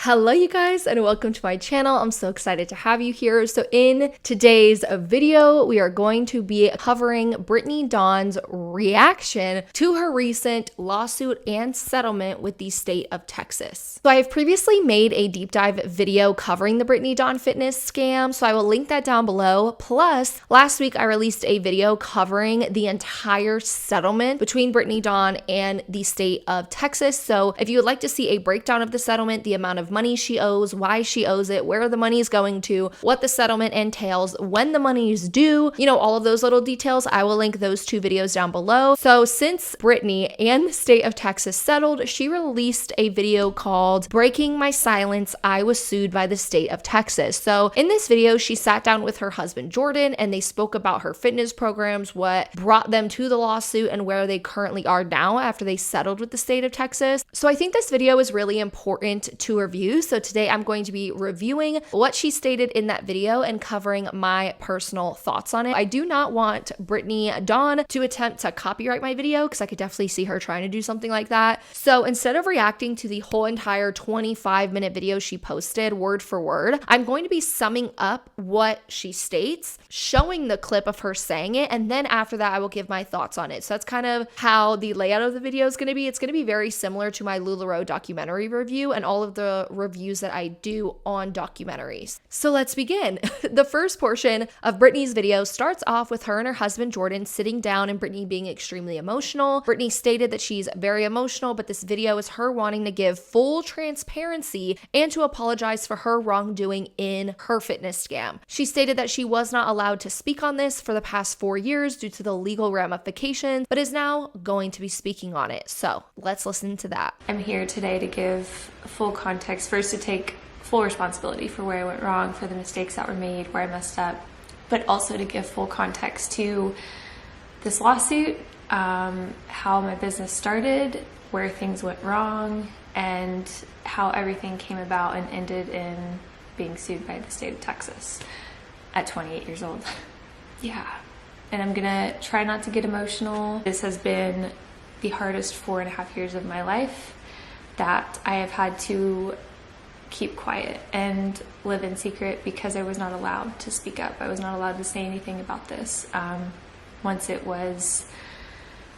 Hello you guys and welcome to my channel. I'm so excited to have you here. So in today's video, we are going to be covering Brittany Dawn's reaction to her recent lawsuit and settlement with the state of Texas. So I have previously made a deep dive video covering the Brittany Dawn fitness scam, so I will link that down below. Plus, last week I released a video covering the entire settlement between Brittany Dawn and the state of Texas. So if you would like to see a breakdown of the settlement, the amount of money she owes, why she owes it, where the money is going to, what the settlement entails, when the money is due, all of those little details, I will link those two videos down below. So since Brittany and the state of Texas settled, she released a video called Breaking My Silence, I Was Sued by the State of Texas. So in this video, she sat down with her husband Jordan and they spoke about her fitness programs, what brought them to the lawsuit, and where they currently are now after they settled with the state of Texas. So I think this video is really important to review. So today I'm going to be reviewing what she stated in that video and covering my personal thoughts on it. I do not want Brittany Dawn to attempt to copyright my video because I could definitely see her trying to do something like that. So instead of reacting to the whole entire 25-minute video she posted word for word, I'm going to be summing up what she states, showing the clip of her saying it, and then after that I will give my thoughts on it. So that's kind of how the layout of the video is going to be. It's going to be very similar to my LuLaRoe documentary review and all of the reviews that I do on documentaries. So let's begin. The first portion of Brittany's video starts off with her and her husband Jordan sitting down and Brittany being extremely emotional. Brittany stated that she's very emotional, but this video is her wanting to give full transparency and to apologize for her wrongdoing in her fitness scam. She stated that she was not allowed to speak on this for the past 4 years due to the legal ramifications, but is now going to be speaking on it. So let's listen to that. I'm here today to give full context, first to take full responsibility for where I went wrong, for the mistakes that were made, where I messed up, but also to give full context to this lawsuit, how my business started, where things went wrong, and how everything came about and ended in being sued by the state of Texas at 28 years old. Yeah, and I'm gonna try not to get emotional. This has been the hardest 4.5 years of my life that I have had to keep quiet and live in secret because I was not allowed to speak up. I was not allowed to say anything about this once it was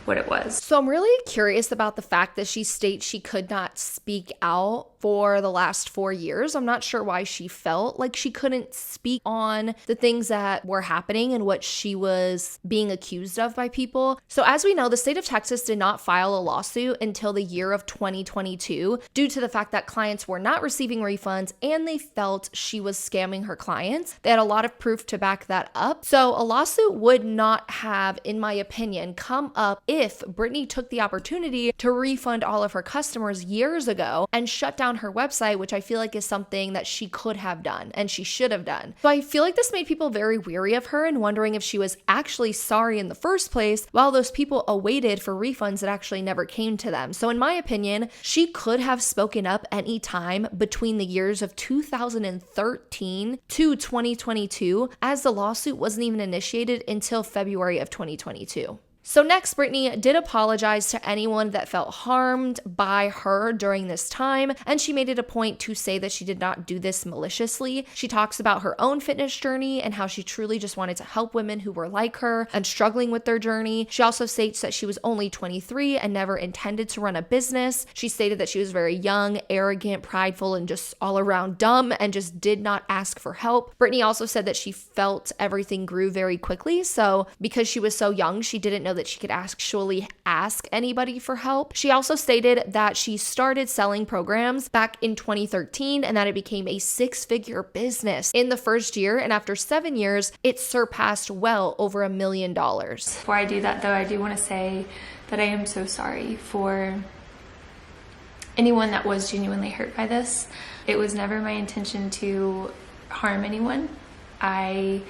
what it was. So I'm really curious about the fact that she states she could not speak out for the last 4 years. I'm not sure why she felt like she couldn't speak on the things that were happening and what she was being accused of by people. So as we know, the state of Texas did not file a lawsuit until the year of 2022 due to the fact that clients were not receiving refunds and they felt she was scamming her clients. They had a lot of proof to back that up. So a lawsuit would not have, in my opinion, come up if Brittany took the opportunity to refund all of her customers years ago and shut down her website, which I feel like is something that she could have done and she should have done. So I feel like this made people very weary of her and wondering if she was actually sorry in the first place while those people awaited for refunds that actually never came to them. So in my opinion, she could have spoken up any time between the years of 2013 to 2022, as the lawsuit wasn't even initiated until February of 2022. So next, Brittany did apologize to anyone that felt harmed by her during this time, and she made it a point to say that she did not do this maliciously. She talks about her own fitness journey and how she truly just wanted to help women who were like her and struggling with their journey. She also states that she was only 23 and never intended to run a business. She stated that she was very young, arrogant, prideful, and just all around dumb and just did not ask for help. Brittany also said that she felt everything grew very quickly, so because she was so young, she didn't know that she could actually ask anybody for help. She also stated that she started selling programs back in 2013 and that it became a 6-figure business in the first year, and after 7 years, it surpassed well over $1 million. Before I do that though, I do want to say that I am so sorry for anyone that was genuinely hurt by this. It was never my intention to harm anyone. I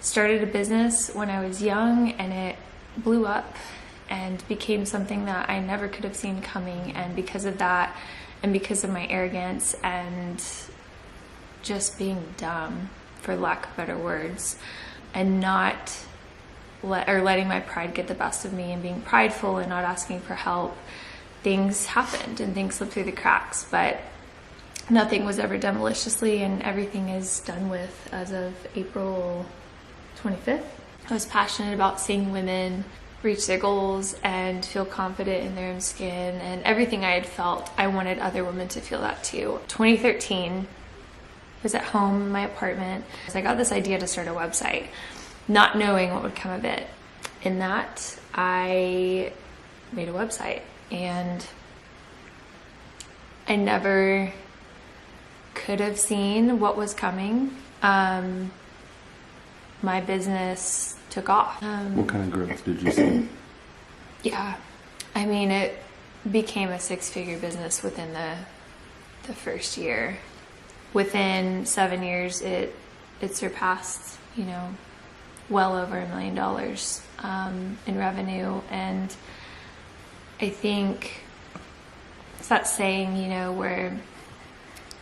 started a business when I was young and it blew up and became something that I never could have seen coming, and because of that and because of my arrogance and just being dumb, for lack of better words, and not letting my pride get the best of me and being prideful and not asking for help, things happened and things slipped through the cracks. But nothing was ever done maliciously, and everything is done with as of April 25th. I was passionate about seeing women reach their goals and feel confident in their own skin, and everything I had felt, I wanted other women to feel that too. 2013, I was at home in my apartment. I got this idea to start a website, not knowing what would come of it. In that, I made a website, and I never could have seen what was coming. My business took off. What kind of growth did you see? Yeah, I mean, it became a 6-figure business within the first year. Within 7 years, it surpassed, well over $1 million in revenue. And I think it's that saying, where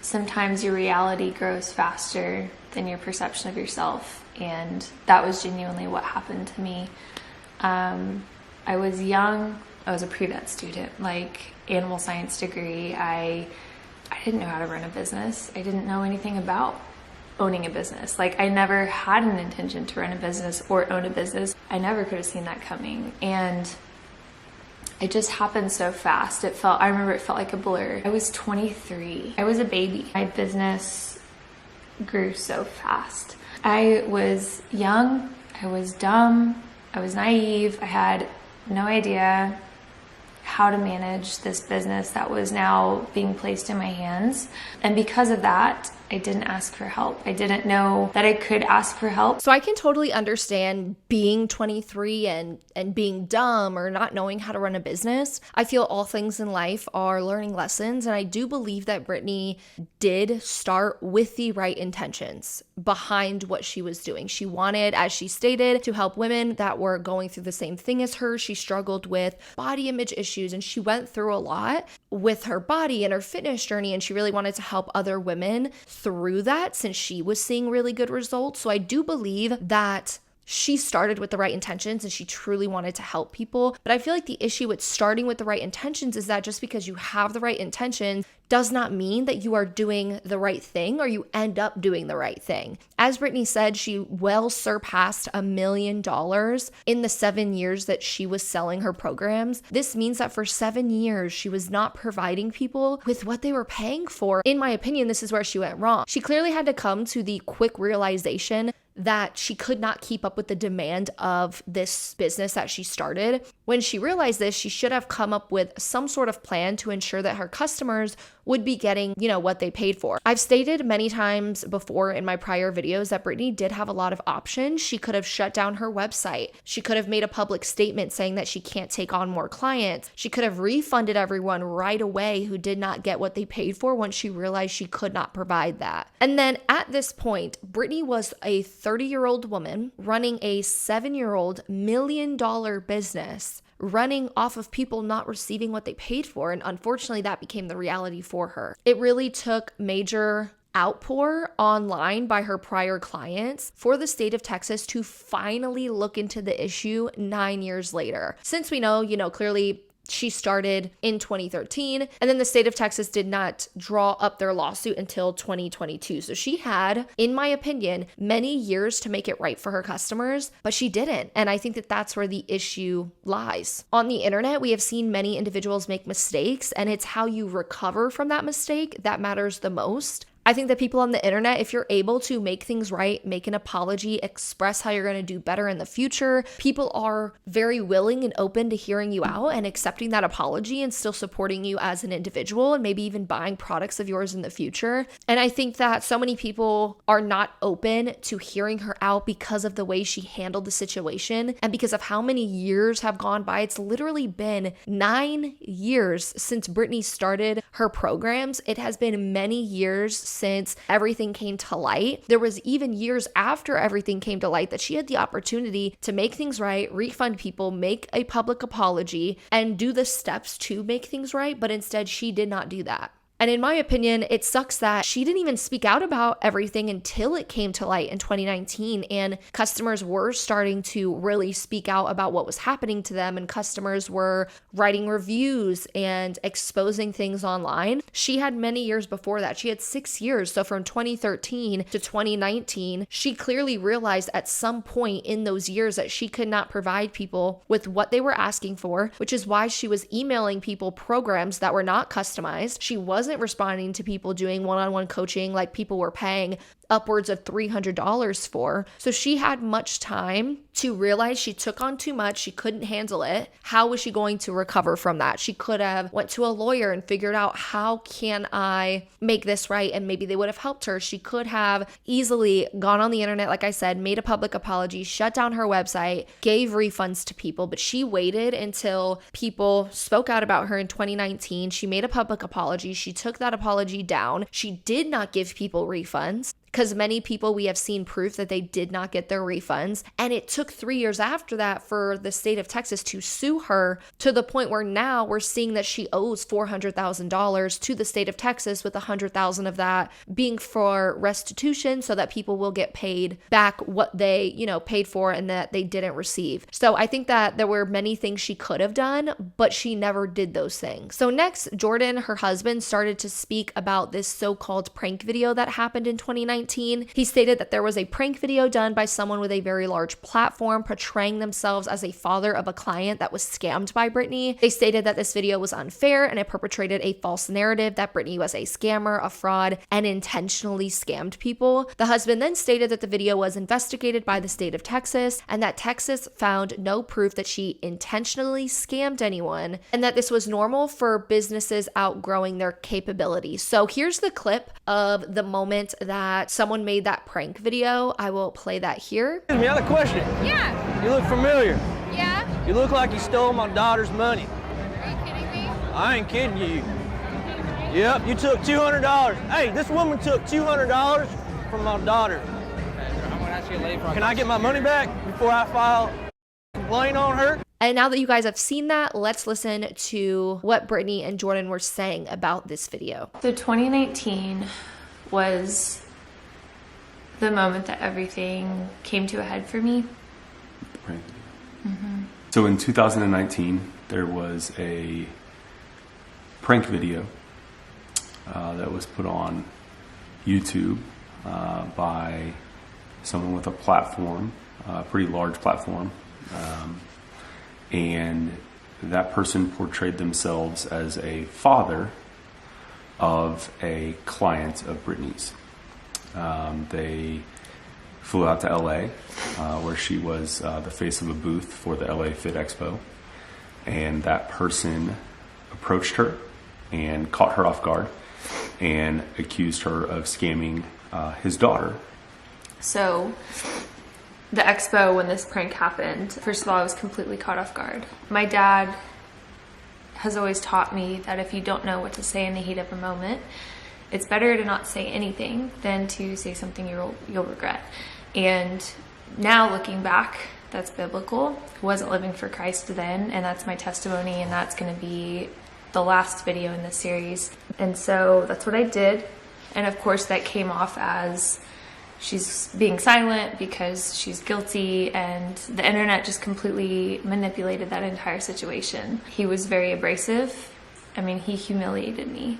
sometimes your reality grows faster than your perception of yourself. And that was genuinely what happened to me. I was young. I was a pre-vet student, animal science degree. I didn't know how to run a business. I didn't know anything about owning a business. I never had an intention to run a business or own a business. I never could have seen that coming. And it just happened so fast. I remember it felt like a blur. I was 23. I was a baby. My business grew so fast. I was young, I was dumb, I was naive, I had no idea how to manage this business that was now being placed in my hands. And because of that, I didn't ask for help. I didn't know that I could ask for help. So I can totally understand being 23 and being dumb or not knowing how to run a business. I feel all things in life are learning lessons, and I do believe that Brittany did start with the right intentions behind what she was doing. She wanted, as she stated, to help women that were going through the same thing as her. She struggled with body image issues, and she went through a lot with her body and her fitness journey, and she really wanted to help other women through that since she was seeing really good results. So I do believe that she started with the right intentions and she truly wanted to help people. But I feel like the issue with starting with the right intentions is that just because you have the right intentions does not mean that you are doing the right thing or you end up doing the right thing. As Brittany said, she well surpassed $1 million in the 7 years that she was selling her programs. This means that for 7 years, she was not providing people with what they were paying for. In my opinion, this is where she went wrong. She clearly had to come to the quick realization that she could not keep up with the demand of this business that she started. When she realized this, she should have come up with some sort of plan to ensure that her customers would be getting, what they paid for. I've stated many times before in my prior videos that Brittany did have a lot of options. She could have shut down her website. She could have made a public statement saying that she can't take on more clients. She could have refunded everyone right away who did not get what they paid for once she realized she could not provide that. And then at this point, Brittany was a 30-year-old woman running a 7-year-old $1 million business, running off of people not receiving what they paid for. And unfortunately, that became the reality for her. It really took major outpour online by her prior clients for the state of Texas to finally look into the issue 9 years later. Since we know, clearly she started in 2013, and then the state of Texas did not draw up their lawsuit until 2022. So she had, in my opinion, many years to make it right for her customers, but she didn't. And I think that that's where the issue lies. On the internet, we have seen many individuals make mistakes, and it's how you recover from that mistake that matters the most. I think that people on the internet, if you're able to make things right, make an apology, express how you're going to do better in the future, people are very willing and open to hearing you out and accepting that apology and still supporting you as an individual and maybe even buying products of yours in the future. And I think that so many people are not open to hearing her out because of the way she handled the situation and because of how many years have gone by. It's literally been 9 years since Brittany started her programs. It has been many years since everything came to light. There was even years after everything came to light that she had the opportunity to make things right, refund people, make a public apology, and do the steps to make things right, but instead she did not do that. And in my opinion, it sucks that she didn't even speak out about everything until it came to light in 2019, and customers were starting to really speak out about what was happening to them, and customers were writing reviews and exposing things online. She had many years before that. She had 6 years. So from 2013 to 2019, she clearly realized at some point in those years that she could not provide people with what they were asking for, which is why she was emailing people programs that were not customized. She wasn't responding to people doing one-on-one coaching like people were paying upwards of $300 for. So she had much time to realize she took on too much. She couldn't handle it. How was she going to recover from that? She could have went to a lawyer and figured out, how can I make this right? And maybe they would have helped her. She could have easily gone on the internet, like I said, made a public apology, shut down her website, gave refunds to people, but she waited until people spoke out about her in 2019. She made a public apology. She took that apology down. She did not give people refunds, because many people, we have seen proof that they did not get their refunds. And it took 3 years after that for the state of Texas to sue her, to the point where now we're seeing that she owes $400,000 to the state of Texas, with $100,000 of that being for restitution, so that people will get paid back what they, paid for and that they didn't receive. So I think that there were many things she could have done, but she never did those things. So next, Jordan, her husband, started to speak about this so-called prank video that happened in 2019. He stated that there was a prank video done by someone with a very large platform portraying themselves as a father of a client that was scammed by Brittany. They stated that this video was unfair and it perpetrated a false narrative that Brittany was a scammer, a fraud, and intentionally scammed people. The husband then stated that the video was investigated by the state of Texas and that Texas found no proof that she intentionally scammed anyone, and that this was normal for businesses outgrowing their capabilities. So here's the clip of the moment that someone made that prank video. I will play that here. Excuse me, I have a question. Yeah. You look familiar. Yeah? You look like you stole my daughter's money. Are you kidding me? I ain't kidding you. Yep, you took $200. Hey, this woman took $200 from my daughter. Can I get my money back before I file a complaint on her? And now that you guys have seen that, let's listen to what Brittany and Jordan were saying about this video. So 2019 was the moment that everything came to a head for me. Right. Mm-hmm. So in 2019, there was a prank video that was put on YouTube by someone with a platform, a pretty large platform, and that person portrayed themselves as a father of a client of Brittany's. They flew out to LA, where she was the face of a booth for the LA Fit Expo, and that person approached her and caught her off guard and accused her of scamming his daughter. So the expo, when this prank happened, first of all, I was completely caught off guard. My dad has always taught me that if you don't know what to say in the heat of a moment, it's better to not say anything than to say something you'll regret. And now looking back, that's biblical. I wasn't living for Christ then, and that's my testimony, and that's going to be the last video in this series. And so that's what I did. And of course that came off as she's being silent because she's guilty, and the internet just completely manipulated that entire situation. He was very abrasive. I mean, he humiliated me.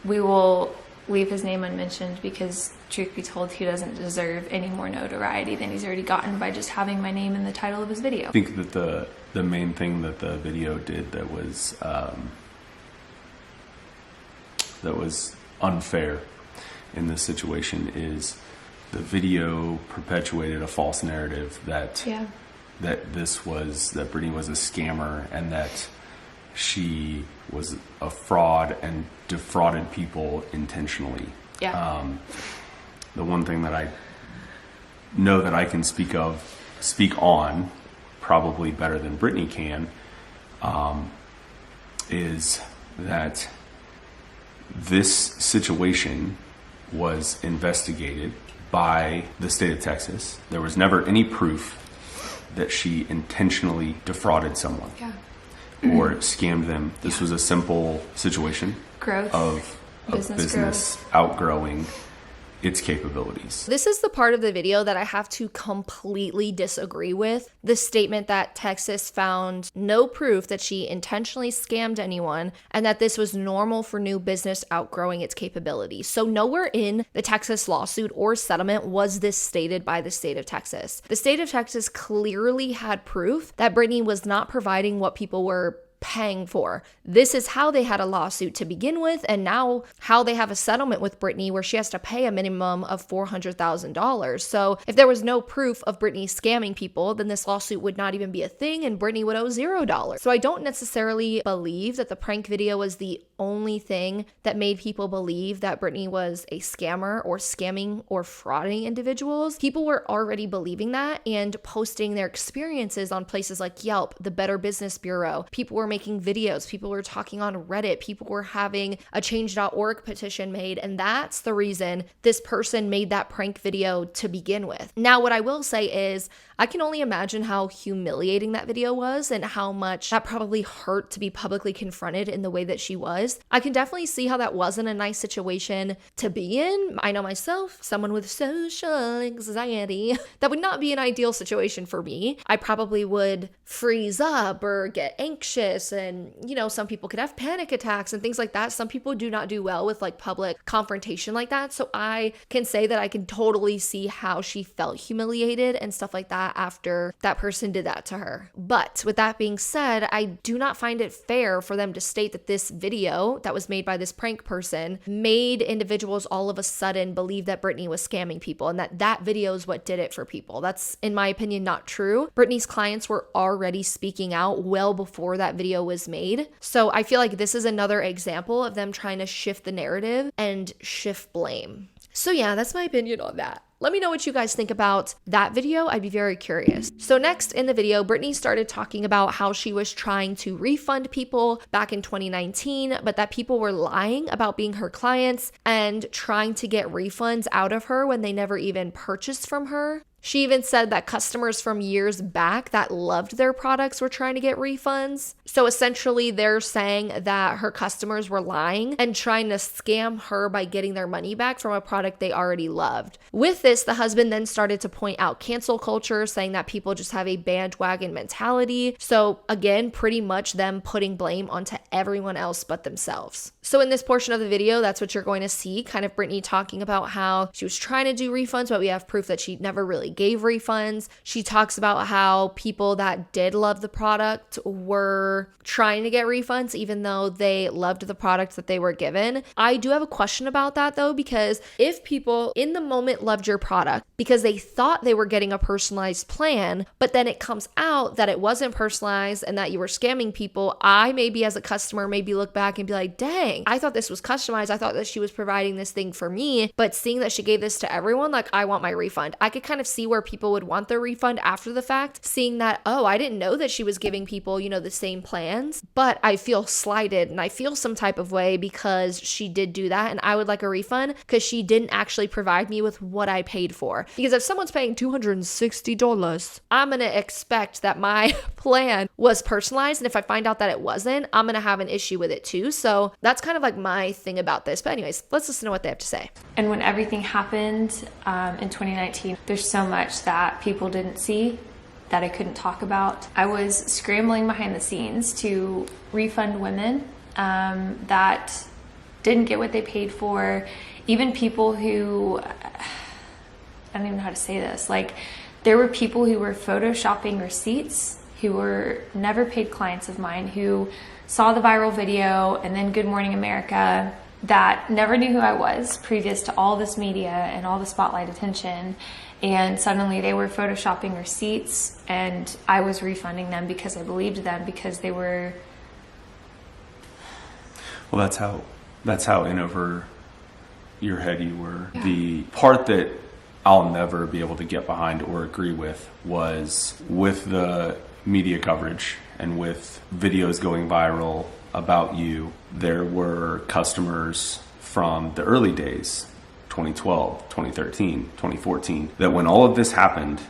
We will leave his name unmentioned because, truth be told, he doesn't deserve any more notoriety than he's already gotten by just having my name in the title of his video. I think that the main thing that the video did that was unfair in this situation is the video perpetuated a false narrative that that Brittany was a scammer and that she was a fraud and defrauded people intentionally. Yeah. The one thing that I know that I can speak on probably better than Brittany can, is that this situation was investigated by the state of Texas. There was never any proof that she intentionally defrauded someone or scammed them. This was a simple situation Growth. of business outgrowing its capabilities. This is the part of the video that I have to completely disagree with. The statement that Texas found no proof that she intentionally scammed anyone and that this was normal for new business outgrowing its capabilities. So nowhere in the Texas lawsuit or settlement was this stated by the state of Texas. The state of Texas clearly had proof that Brittany was not providing what people were paying for. This is how they had a lawsuit to begin with, and now how they have a settlement with Brittany where she has to pay a minimum of $400,000. So if there was no proof of Brittany scamming people, then this lawsuit would not even be a thing and Brittany would owe $0. So I don't necessarily believe that the prank video was the only thing that made people believe that Brittany was a scammer or scamming or frauding individuals. People were already believing that and posting their experiences on places like Yelp, the Better Business Bureau. People were making videos, people were talking on Reddit, people were having a change.org petition made, and that's the reason this person made that prank video to begin with. Now, what I will say is I can only imagine how humiliating that video was and how much that probably hurt to be publicly confronted in the way that she was. I can definitely see how that wasn't a nice situation to be in. I know myself, someone with social anxiety, that would not be an ideal situation for me. I probably would freeze up or get anxious, and some people could have panic attacks and things like that. Some people do not do well with like public confrontation like that. So I can say that I can totally see how she felt humiliated and stuff like that after that person did that to her. But with that being said, I do not find it fair for them to state that this video that was made by this prank person made individuals all of a sudden believe that Brittany was scamming people and that video is what did it for people. That's, in my opinion, not true. Brittany's clients were already speaking out well before that video was made. So I feel like this is another example of them trying to shift the narrative and shift blame. So yeah, that's my opinion on that. Let me know what you guys think about that video. I'd be very curious. So next in the video, Brittany started talking about how she was trying to refund people back in 2019, but that people were lying about being her clients and trying to get refunds out of her when they never even purchased from her. She even said that customers from years back that loved their products were trying to get refunds. So essentially they're saying that her customers were lying and trying to scam her by getting their money back from a product they already loved. With this, the husband then started to point out cancel culture, saying that people just have a bandwagon mentality. So again, pretty much them putting blame onto everyone else but themselves. So in this portion of the video, that's what you're going to see, kind of Brittany talking about how she was trying to do refunds, but we have proof that she never really gave refunds. She talks about how people that did love the product were trying to get refunds even though they loved the product that they were given. I do have a question about that though, because if people in the moment loved your product because they thought they were getting a personalized plan, but then it comes out that it wasn't personalized and that you were scamming people, I maybe as a customer maybe look back and be like, dang, I thought this was customized. I thought that she was providing this thing for me, but seeing that she gave this to everyone, like I want my refund. I could kind of see where people would want their refund after the fact, seeing that, oh, I didn't know that she was giving people, the same plans, but I feel slighted and I feel some type of way because she did do that and I would like a refund because she didn't actually provide me with what I paid for. Because if someone's paying $260, I'm going to expect that my plan was personalized, and if I find out that it wasn't, I'm going to have an issue with it too. So that's kind of like my thing about this. But anyways, let's listen to what they have to say. And when everything happened in 2019, there's so much that people didn't see that I couldn't talk about. I was scrambling behind the scenes to refund women that didn't get what they paid for. Even people who, I don't even know how to say this, like there were people who were photoshopping receipts who were never paid clients of mine who saw the viral video and then Good Morning America that never knew who I was previous to all this media and all the spotlight attention. And suddenly they were photoshopping receipts and I was refunding them because I believed them because they were. Well, that's how in over your head you were. Yeah. The part that I'll never be able to get behind or agree with was with the media coverage and with videos going viral about you. There were customers from the early days, 2012, 2013, 2014, that when all of this happened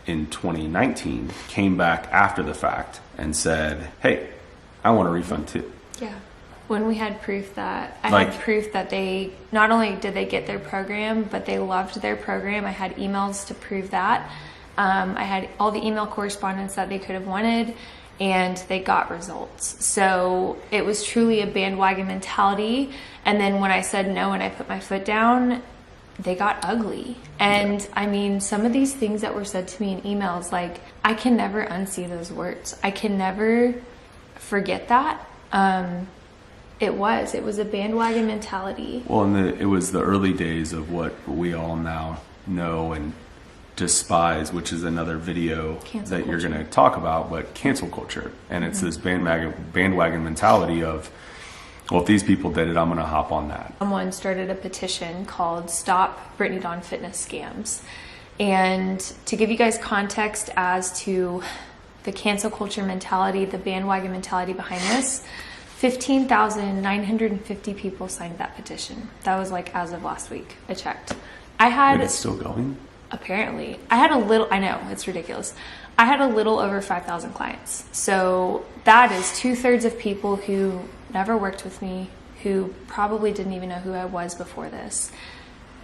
in 2019, came back after the fact and said, hey, I want a refund too. Yeah. When we had proof that, I Like- had proof that they, not only did they get their program, but they loved their program. I had emails to prove that. I had all the email correspondence that they could have wanted, and they got results. So it was truly a bandwagon mentality. And then when I said no and I put my foot down, they got ugly. And I mean, some of these things that were said to me in emails, like, I can never unsee those words. I can never forget that. It was a bandwagon mentality. Well, and it was the early days of what we all now know and despise, which is another video Cancel that you're culture. going to talk about, but cancel culture. And it's this bandwagon mentality of, well, if these people did it, I'm going to hop on that. Someone started a petition called Stop Brittany Dawn Fitness Scams. And to give you guys context as to the cancel culture mentality, the bandwagon mentality behind this, 15,950 people signed that petition. That was like as of last week. I checked. I had, And it's still going? apparently, I had a little, I know, it's ridiculous. I had a little over 5,000 clients. So that is 2/3 of people who never worked with me, who probably didn't even know who I was before this.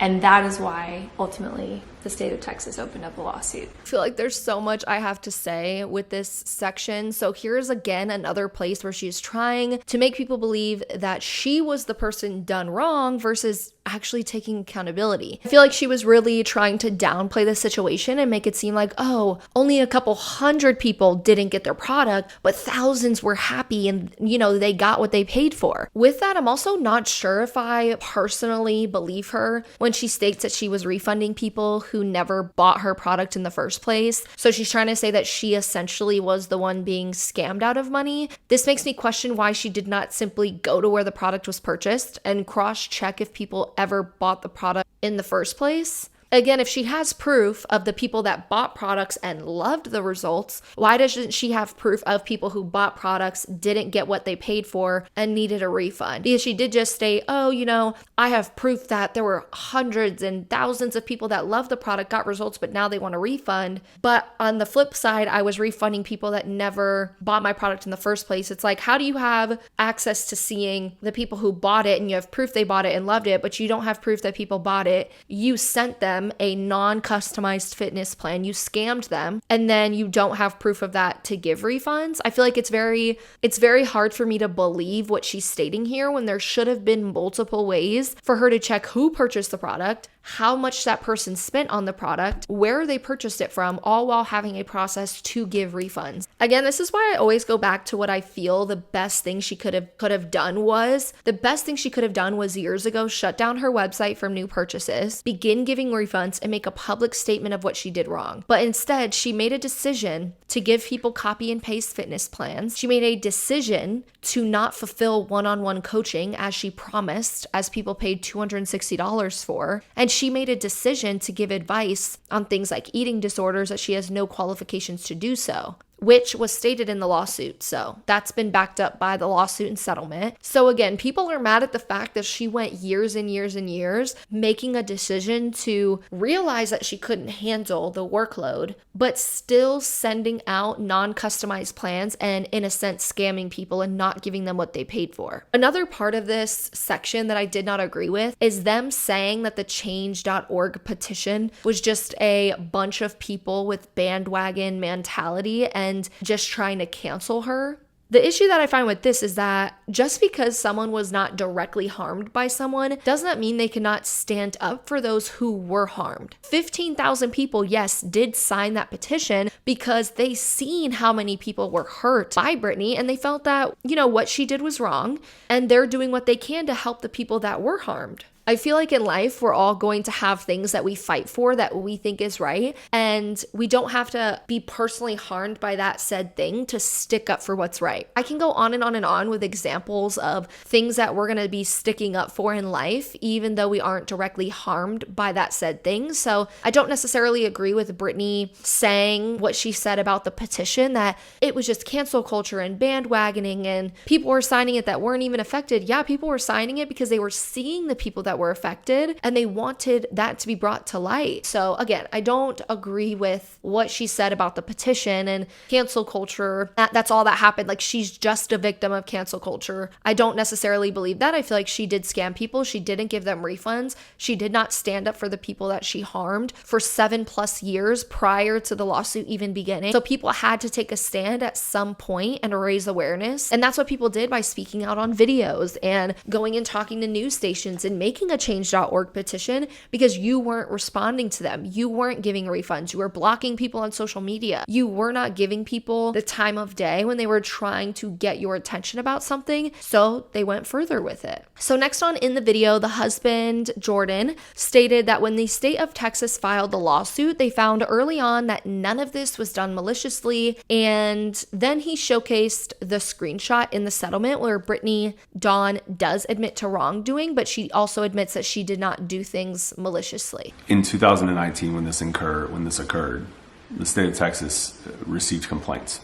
And that is why ultimately the state of Texas opened up a lawsuit. I feel like there's so much I have to say with this section. So here's again another place where she's trying to make people believe that she was the person done wrong versus actually taking accountability. I feel like she was really trying to downplay the situation and make it seem like, oh, only a couple hundred people didn't get their product, but thousands were happy and, you know, they got what they paid for. With that, I'm also not sure if I personally believe her when she states that she was refunding people who never bought her product in the first place. So she's trying to say that she essentially was the one being scammed out of money. This makes me question why she did not simply go to where the product was purchased and cross-check if people ever bought the product in the first place. Again, if she has proof of the people that bought products and loved the results, why doesn't she have proof of people who bought products, didn't get what they paid for, and needed a refund? Because she did just state, oh, you know, I have proof that there were hundreds and thousands of people that loved the product, got results, but now they want a refund. But on the flip side, I was refunding people that never bought my product in the first place. It's like, how do you have access to seeing the people who bought it and you have proof they bought it and loved it, but you don't have proof that people bought it? You sent them a non-customized fitness plan, you scammed them, and then you don't have proof of that to give refunds. I feel like it's very hard for me to believe what she's stating here when there should have been multiple ways for her to check who purchased the product, how much that person spent on the product, where they purchased it from, all while having a process to give refunds. Again, this is why I always go back to what I feel the best thing she could have done was. The best thing she could have done was years ago shut down her website from new purchases, begin giving refunds, and make a public statement of what she did wrong. But instead, she made a decision to give people copy and paste fitness plans. She made a decision to not fulfill one-on-one coaching as she promised, as people paid $260 for. And she made a decision to give advice on things like eating disorders that she has no qualifications to do so, which was stated in the lawsuit. So that's been backed up by the lawsuit and settlement. So again, people are mad at the fact that she went years and years and years making a decision to realize that she couldn't handle the workload, but still sending out non-customized plans and in a sense scamming people and not giving them what they paid for. Another part of this section that I did not agree with is them saying that the change.org petition was just a bunch of people with bandwagon mentality and just trying to cancel her. The issue that I find with this is that just because someone was not directly harmed by someone does not mean they cannot stand up for those who were harmed. 15,000 people, yes, did sign that petition because they seen how many people were hurt by Brittany and they felt that, you know, what she did was wrong and they're doing what they can to help the people that were harmed. I feel like in life, we're all going to have things that we fight for that we think is right. And we don't have to be personally harmed by that said thing to stick up for what's right. I can go on and on and on with examples of things that we're going to be sticking up for in life, even though we aren't directly harmed by that said thing. So I don't necessarily agree with Brittany saying what she said about the petition, that it was just cancel culture and bandwagoning and people were signing it that weren't even affected. Yeah, people were signing it because they were seeing the people that were affected, and they wanted that to be brought to light. So again, I don't agree with what she said about the petition and cancel culture. That's all that happened. Like, she's just a victim of cancel culture. I don't necessarily believe that. I feel like she did scam people. She didn't give them refunds. She did not stand up for the people that she harmed for 7+ years prior to the lawsuit even beginning. So people had to take a stand at some point and raise awareness. And that's what people did by speaking out on videos and going and talking to news stations and making a change.org petition, because you weren't responding to them. You weren't giving refunds. You were blocking people on social media. You were not giving people the time of day when they were trying to get your attention about something. So they went further with it. So next on in the video, the husband, Jordan, stated that when the state of Texas filed the lawsuit, they found early on that none of this was done maliciously. And then he showcased the screenshot in the settlement where Brittany Dawn does admit to wrongdoing, but she also admits that she did not do things maliciously. In 2019, when this occurred, the state of Texas received complaints.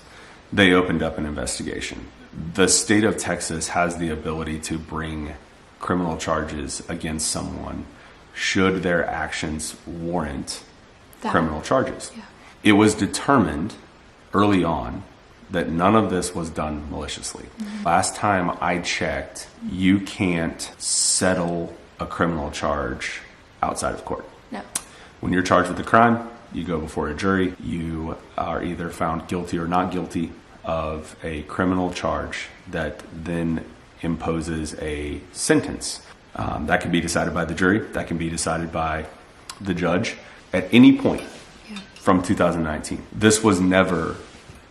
They opened up an investigation. The state of Texas has the ability to bring criminal charges against someone should their actions warrant criminal charges. Yeah. It was determined early on that none of this was done maliciously. Last time I checked, you can't settle a criminal charge outside of court. No. When you're charged with a crime, you go before a jury. You are either found guilty or not guilty of a criminal charge that then imposes a sentence. That can be decided by the jury. That can be decided by the judge at any point from 2019. This was never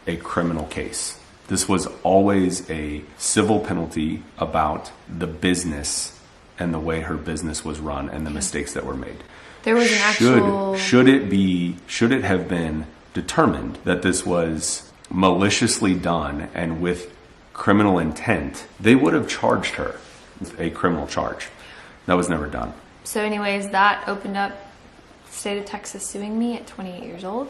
a criminal case. This was always a civil penalty about the business and the way her business was run and the mistakes that were made. There was an actual... Should it have been determined that this was maliciously done and with criminal intent, they would have charged her with a criminal charge. That was never done. So anyways, that opened up the state of Texas suing me at 28 years old.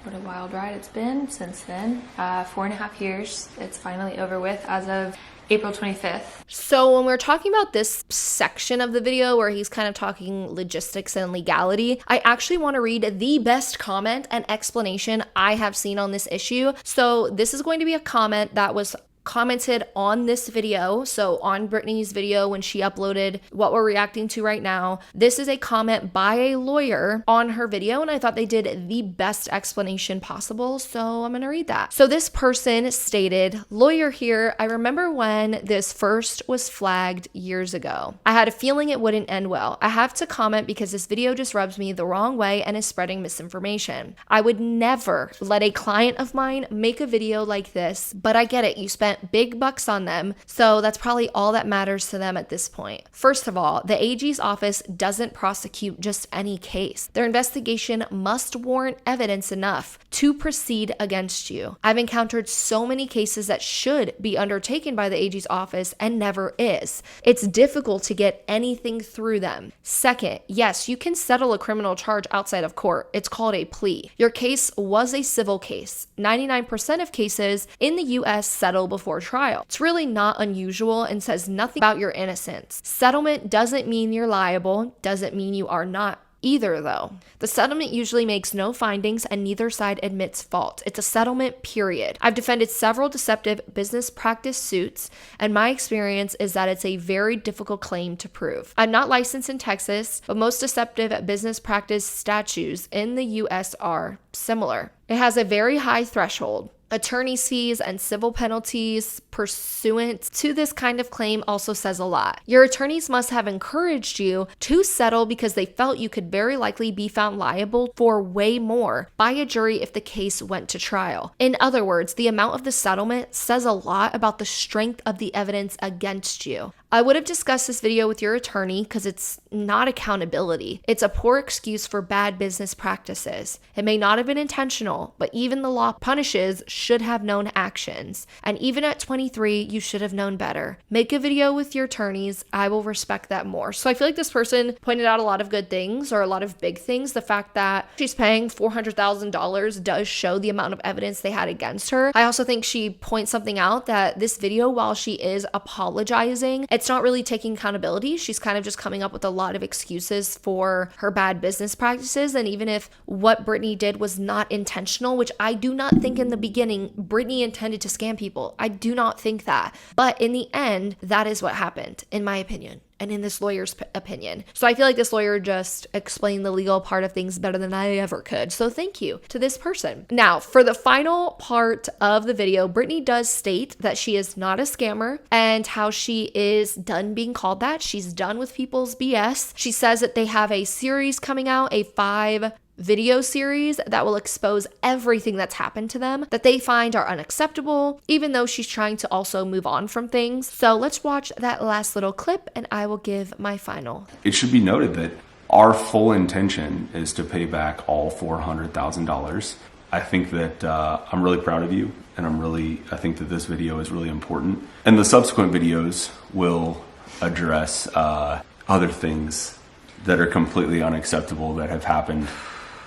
What a wild ride it's been since then. 4.5 years. It's finally over with as of April 25th. So when we're talking about this section of the video where he's kind of talking logistics and legality, I actually want to read the best comment and explanation I have seen on this issue. So this is going to be a comment that was commented on this video, so on Brittany's video when she uploaded what we're reacting to right now. This is a comment by a lawyer on her video, and I thought they did the best explanation possible, so I'm gonna read that. So this person stated, "Lawyer here, I remember when this first was flagged years ago. I had a feeling it wouldn't end well. I have to comment because this video just rubs me the wrong way and is spreading misinformation. I would never let a client of mine make a video like this, but I get it, you spent big bucks on them, so that's probably all that matters to them at this point. First of all, the AG's office doesn't prosecute just any case. Their investigation must warrant evidence enough to proceed against you. I've encountered so many cases that should be undertaken by the AG's office and never is. It's difficult to get anything through them. Second, yes, you can settle a criminal charge outside of court. It's called a plea. Your case was a civil case. 99% of cases in the US settle before trial. It's really not unusual and says nothing about your innocence. Settlement doesn't mean you're liable, doesn't mean you are not either though. The settlement usually makes no findings and neither side admits fault. It's a settlement, period. I've defended several deceptive business practice suits, and my experience is that it's a very difficult claim to prove. I'm not licensed in Texas, but most deceptive business practice statutes in the US are similar. It has a very high threshold. Attorney's fees and civil penalties pursuant to this kind of claim also says a lot. Your attorneys must have encouraged you to settle because they felt you could very likely be found liable for way more by a jury if the case went to trial. In other words, the amount of the settlement says a lot about the strength of the evidence against you. I would have discussed this video with your attorney because it's not accountability. It's a poor excuse for bad business practices. It may not have been intentional, but even the law punishes should have known actions. And even at 23, you should have known better. Make a video with your attorneys. I will respect that more." So I feel like this person pointed out a lot of good things or a lot of big things. The fact that she's paying $400,000 does show the amount of evidence they had against her. I also think she points something out that this video, while she is apologizing, it's it's not really taking accountability. She's kind of just coming up with a lot of excuses for her bad business practices. And even if what Brittany did was not intentional, which I do not think in the beginning Brittany intended to scam people. I do not think that. But in the end, that is what happened, in my opinion, and in this lawyer's opinion. So I feel like this lawyer just explained the legal part of things better than I ever could. So thank you to this person. Now, for the final part of the video, Brittany does state that she is not a scammer and how she is done being called that. She's done with people's BS. She says that they have a series coming out, a 5-video series that will expose everything that's happened to them that they find are unacceptable, even though she's trying to also move on from things. So let's watch that last little clip and I will give my final. It should be noted that our full intention is to pay back all $400,000. I think that I'm really proud of you, and I think that this video is really important. And the subsequent videos will address other things that are completely unacceptable that have happened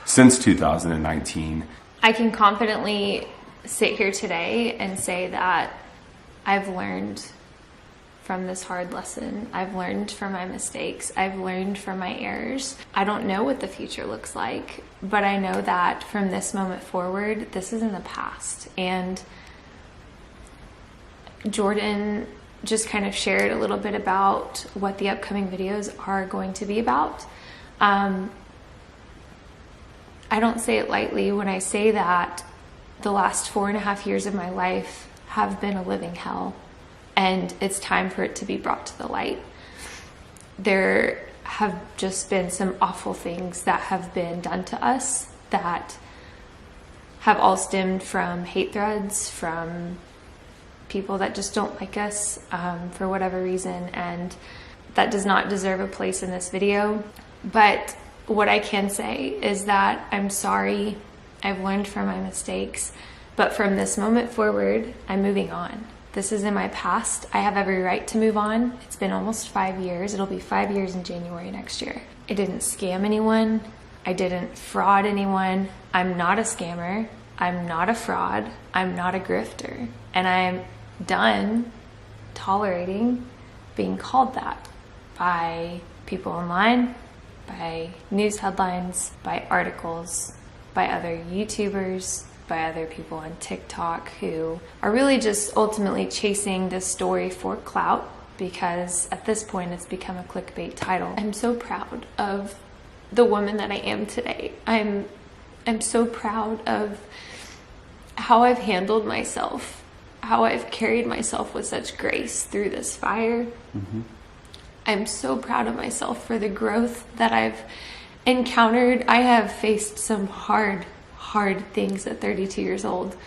since 2019. I can confidently sit here today and say that I've learned from this hard lesson. I've learned from my mistakes. I've learned from my errors. I don't know what the future looks like, but I know that from this moment forward, this is in the past. And Jordan just kind of shared a little bit about what the upcoming videos are going to be about. I don't say it lightly when I say that the last 4.5 years of my life have been a living hell, and it's time for it to be brought to the light. There have just been some awful things that have been done to us that have all stemmed from hate threads, from people that just don't like us for whatever reason, and that does not deserve a place in this video. But what I can say is that I'm sorry. I've learned from my mistakes, but from this moment forward, I'm moving on. This is in my past. I have every right to move on. It's been almost 5 years. It'll be 5 years in January next year. I didn't scam anyone. I didn't fraud anyone. I'm not a scammer. I'm not a fraud. I'm not a grifter. And I'm done tolerating being called that by people online, by news headlines, by articles, by other YouTubers, by other people on TikTok who are really just ultimately chasing this story for clout, because at this point it's become a clickbait title. I'm so proud of the woman that I am today. I'm so proud of how I've handled myself, how I've carried myself with such grace through this fire. Mm-hmm. I'm so proud of myself for the growth that I've encountered. I have faced some hard things at 32 years old.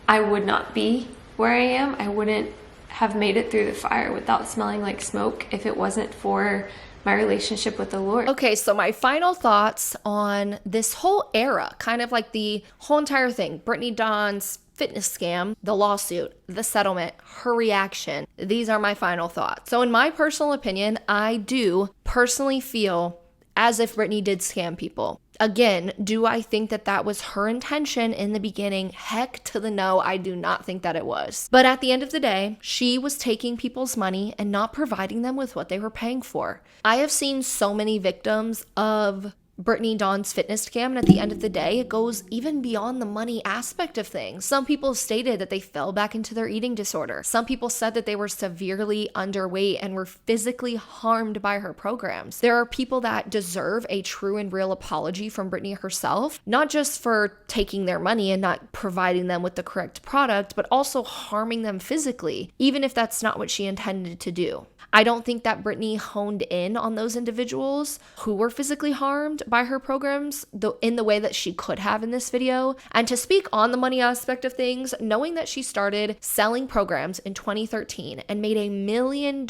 I would not be where I am. I wouldn't have made it through the fire without smelling like smoke if it wasn't for my relationship with the Lord. Okay, so my final thoughts on this whole era, kind of like the whole entire thing, Brittany Dawn's fitness scam, the lawsuit, the settlement, her reaction. These are my final thoughts. So in my personal opinion, I do personally feel as if Brittany did scam people. Again, do I think that that was her intention in the beginning? Heck to the no, I do not think that it was. But at the end of the day, she was taking people's money and not providing them with what they were paying for. I have seen so many victims of Brittany Dawn's fitness scam, and at the end of the day, it goes even beyond the money aspect of things. Some people stated that they fell back into their eating disorder. Some people said that they were severely underweight and were physically harmed by her programs. There are people that deserve a true and real apology from Brittany herself, not just for taking their money and not providing them with the correct product, but also harming them physically, even if that's not what she intended to do. I don't think that Brittany honed in on those individuals who were physically harmed by her programs in the way that she could have in this video. And to speak on the money aspect of things, knowing that she started selling programs in 2013 and made $1 million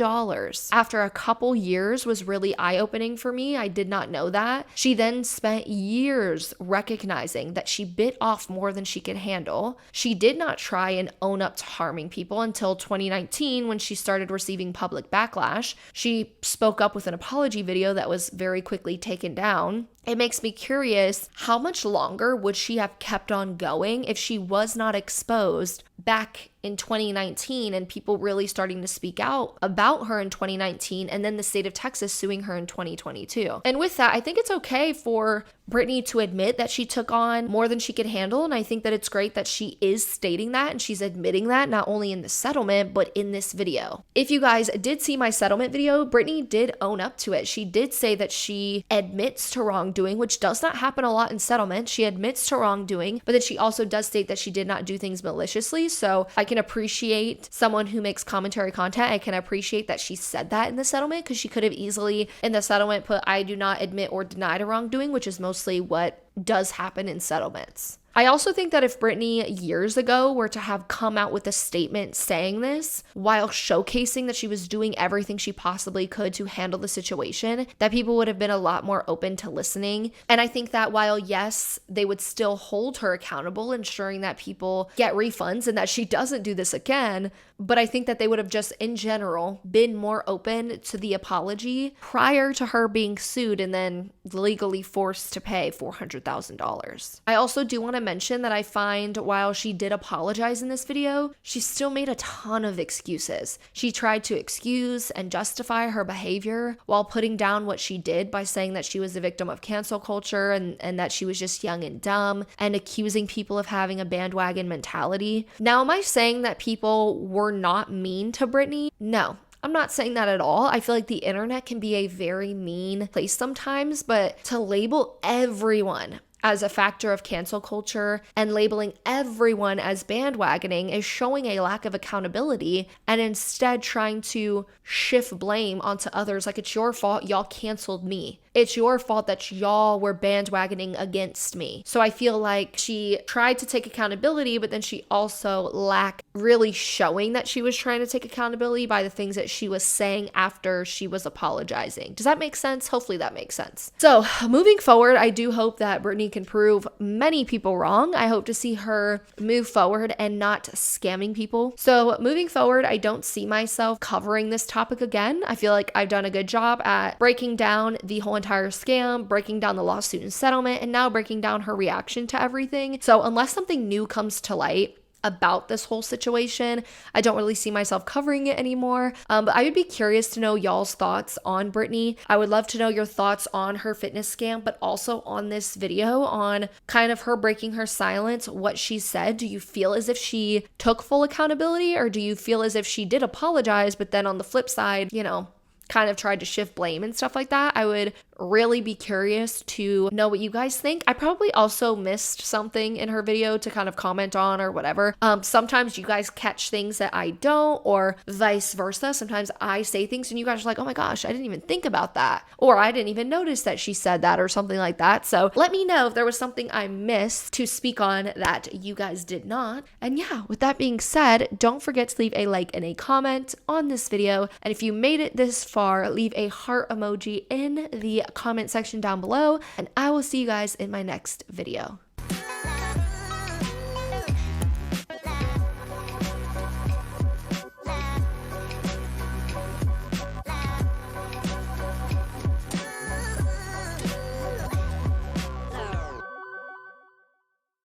after a couple years was really eye-opening for me. I did not know that. She then spent years recognizing that she bit off more than she could handle. She did not try and own up to harming people until 2019 when she started receiving public backlash. She spoke up with an apology video that was very quickly taken down. it makes me curious, how much longer would she have kept on going if she was not exposed back in 2019 and people really starting to speak out about her in 2019, and then the state of Texas suing her in 2022. And with that, I think it's okay for Brittany to admit that she took on more than she could handle. And I think that it's great that she is stating that and she's admitting that not only in the settlement, but in this video. If you guys did see my settlement video, Brittany did own up to it. She did say that she admits to wrongdoing, which does not happen a lot in settlement. She admits to wrongdoing, but then she also does state that she did not do things maliciously. So I can appreciate someone who makes commentary content. I can appreciate that she said that in the settlement, because she could have easily in the settlement put, I do not admit or deny to wrongdoing, which is mostly what does happen in settlements. I also think that if Brittany years ago were to have come out with a statement saying this while showcasing that she was doing everything she possibly could to handle the situation, that people would have been a lot more open to listening. And I think that while, yes, they would still hold her accountable, ensuring that people get refunds and that she doesn't do this again, but I think that they would have just in general been more open to the apology prior to her being sued and then legally forced to pay $400,000. I also do want to mention that I find while she did apologize in this video, she still made a ton of excuses. She tried to excuse and justify her behavior while putting down what she did by saying that she was a victim of cancel culture and that she was just young and dumb, and accusing people of having a bandwagon mentality. Now, am I saying that people were not mean to Brittany? No. I'm not saying that at all. I feel like the internet can be a very mean place sometimes, but to label everyone as a factor of cancel culture and labeling everyone as bandwagoning is showing a lack of accountability, and instead trying to shift blame onto others. Like, it's your fault, y'all canceled me. It's your fault that y'all were bandwagoning against me. So I feel like she tried to take accountability, but then she also lacked really showing that she was trying to take accountability by the things that she was saying after she was apologizing. Does that make sense? Hopefully that makes sense. So moving forward, I do hope that Brittany can prove many people wrong. I hope to see her move forward and not scamming people. So moving forward, I don't see myself covering this topic again. I feel like I've done a good job at breaking down the whole entire scam, breaking down the lawsuit and settlement, and now breaking down her reaction to everything. So unless something new comes to light about this whole situation, I don't really see myself covering it anymore. But I would be curious to know y'all's thoughts on Brittany. I would love to know your thoughts on her fitness scam, but also on this video, on kind of her breaking her silence, what she said. Do you feel as if she took full accountability, or do you feel as if she did apologize, but then on the flip side, kind of tried to shift blame and stuff like that? I would really be curious to know what you guys think. I probably also missed something in her video to kind of comment on or whatever. Sometimes you guys catch things that I don't, or vice versa. Sometimes I say things and you guys are like, oh my gosh, I didn't even think about that, or I didn't even notice that she said that, or something like that. So let me know if there was something I missed to speak on that you guys did not. And yeah, with that being said, don't forget to leave a like and a comment on this video. And if you made it this far, leave a heart emoji in the comment section down below, and I will see you guys in my next video.